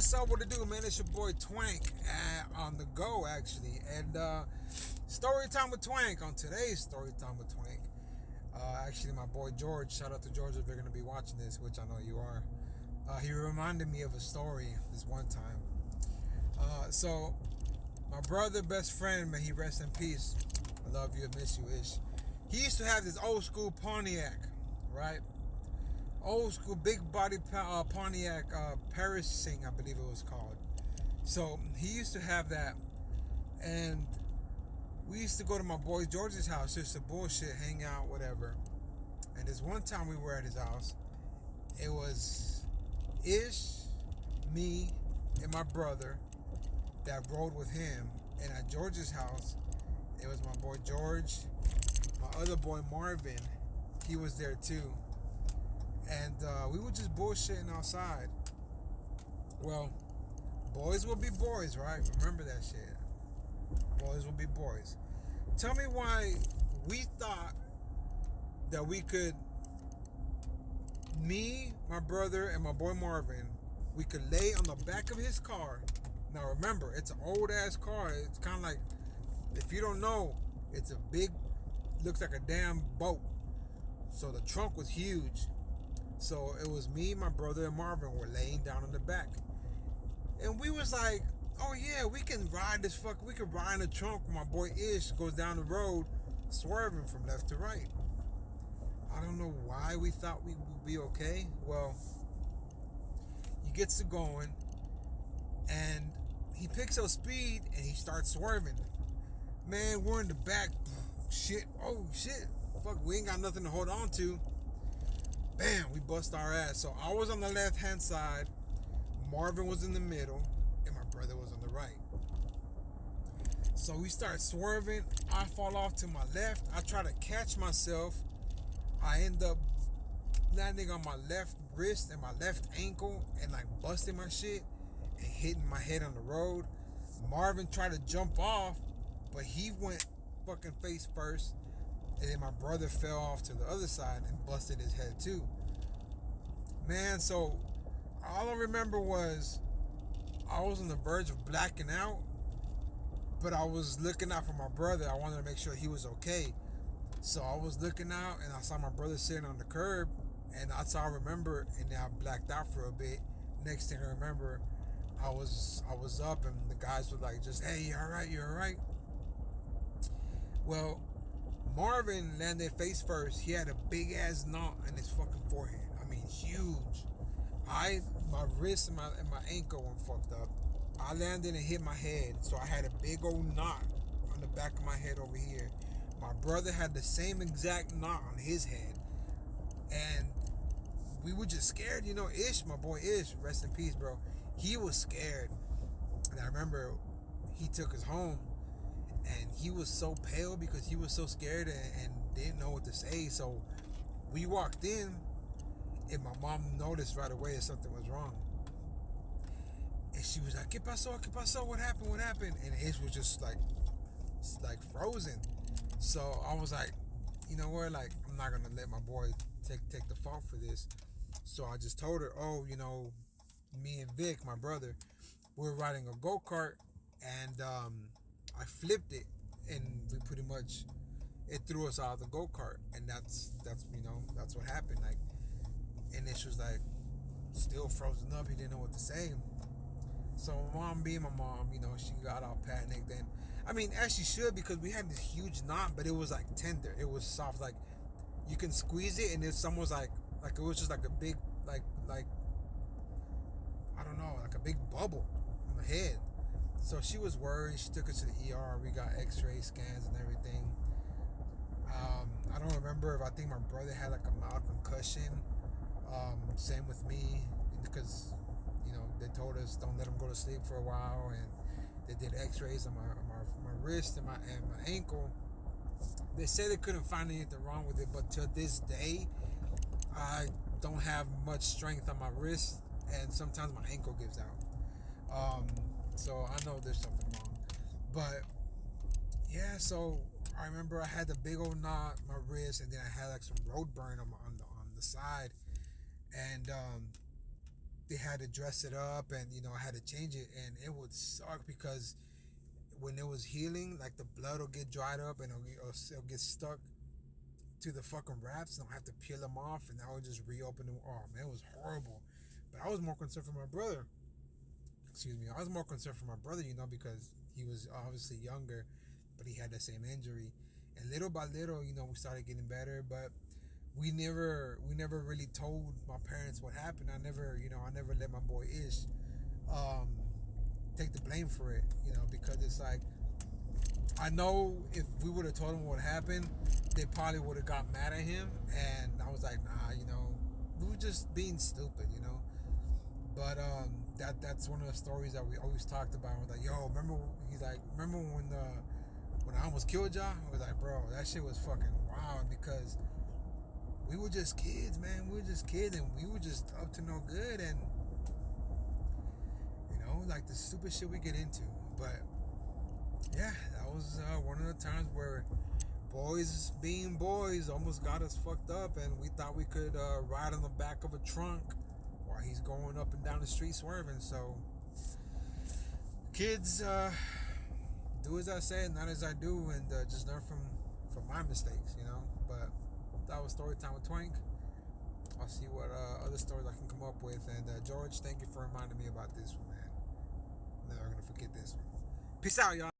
What's up? What to do, man? It's your boy Twank on the go, actually. And story time with Twank on today's story time with Twank. Actually, my boy George. Shout out to George if you're gonna be watching this, which I know you are. He reminded me of a story this one time. So my brother, best friend, may he rest in peace. I love you, I miss you, Ish. He used to have this old school Pontiac, right? Old school big body Pontiac Paris Sing, I believe it was called. So he used to have that, and we used to go to my boy George's house just to bullshit, hang out, whatever. And this one time we were at his house, it was Ish, me, and my brother that rode with him. And at George's house, it was my boy George, my other boy Marvin. He was there too. And we were just bullshitting outside. Well, boys will be boys, right? Remember that shit. Boys will be boys. Tell me why we thought that we could, me, my brother, and my boy Marvin, we could lay on the back of his car. Now remember, it's an old ass car. It's kind of like, if you don't know, it's a big, looks like a damn boat. So the trunk was huge. So it was me, my brother, and Marvin were laying down on the back. And we was like, oh yeah, we can ride this we can ride in the trunk when my boy Ish goes down the road swerving from left to right. I don't know why we thought we would be okay. Well, he gets to going and he picks up speed and he starts swerving. Man, we're in the back. Shit. Oh shit. Fuck, we ain't got nothing to hold on to. Bam, we bust our ass. So I was on the left hand side, Marvin was in the middle, and my brother was on the right. So we start swerving. I fall off to my left. I try to catch myself. I end up landing on my left wrist and my left ankle and like busting my shit and hitting my head on the road. Marvin tried to jump off, but he went fucking face first. And then my brother fell off to the other side and busted his head too. Man, so all I remember was I was on the verge of blacking out, but I was looking out for my brother. I wanted to make sure he was okay. So I was looking out and I saw my brother sitting on the curb, and that's all I remember. And then I blacked out for a bit. Next thing I remember, I was up and the guys were like, just, hey, you alright, you alright? Well, Marvin landed face first. He had a big ass knot in his fucking forehead. I mean, huge. My wrist and my ankle were fucked up. I landed and hit my head, so I had a big old knot on the back of my head over here. My brother had the same exact knot on his head, and we were just scared. You know, Ish, my boy Ish, rest in peace, bro. He was scared, and I remember he took us home. And he was so pale because he was so scared and didn't know what to say. So we walked in, and my mom noticed right away that something was wrong. And she was like, ¿Qué pasó? ¿Qué pasó? What happened? What happened? And Ish was just like frozen. So I was like, you know what? Like, I'm not gonna let my boy take the fault for this. So I just told her, oh, you know, me and Vic, my brother, we were riding a go-kart, and I flipped it, and we pretty much, it threw us out of the go-kart, and that's you know, that's what happened. Like, and Ish was like still frozen up. He didn't know what to say. So my mom, being my mom, you know, she got all panicked. And I mean, as she should, because we had this huge knot, but it was like tender. It was soft, like you can squeeze it, and it's almost like it was just like a big like I don't know, like a big bubble on the head. So she was worried. She took us to the ER. We got x-ray scans and everything. I don't remember if I think my brother had like a mild concussion. Same with me, because, you know, they told us don't let him go to sleep for a while, and they did x-rays on my wrist and my ankle. They said they couldn't find anything wrong with it, but to this day, I don't have much strength on my wrist, and sometimes my ankle gives out. So I know there's something wrong. But yeah, so I remember I had the big old knot on my wrist, and then I had like some road burn on the side. And they had to dress it up, and I had to change it, and it would suck because when it was healing, like the blood will get dried up and it'll get stuck to the fucking wraps, and I'll have to peel them off, and I would just reopen them. Oh man, it was horrible. But I was more concerned for my brother. Excuse me. I was more concerned for my brother, because he was obviously younger, but he had the same injury. And little by little, we started getting better, but we never really told my parents what happened. I never let my boy Ish um, take the blame for it, because it's like I know if we would have told him what happened, they probably would have got mad at him, and I was like, nah, we were just being stupid. But that's one of the stories that we always talked about. We're like, yo, remember? He's like, remember when I almost killed y'all? I was like, bro, that shit was fucking wild because we were just kids, man. We were just kids, and we were just up to no good, and like the stupid shit we get into. But yeah, that was one of the times where boys being boys almost got us fucked up, and we thought we could ride on the back of a trunk while he's going up and down the street swerving. So kids, do as I say, not as I do, and just learn from my mistakes. But that was story time with Twank. I'll see what other stories I can come up with. And George, thank you for reminding me about this one, man. Never gonna forget this one. Peace out, y'all.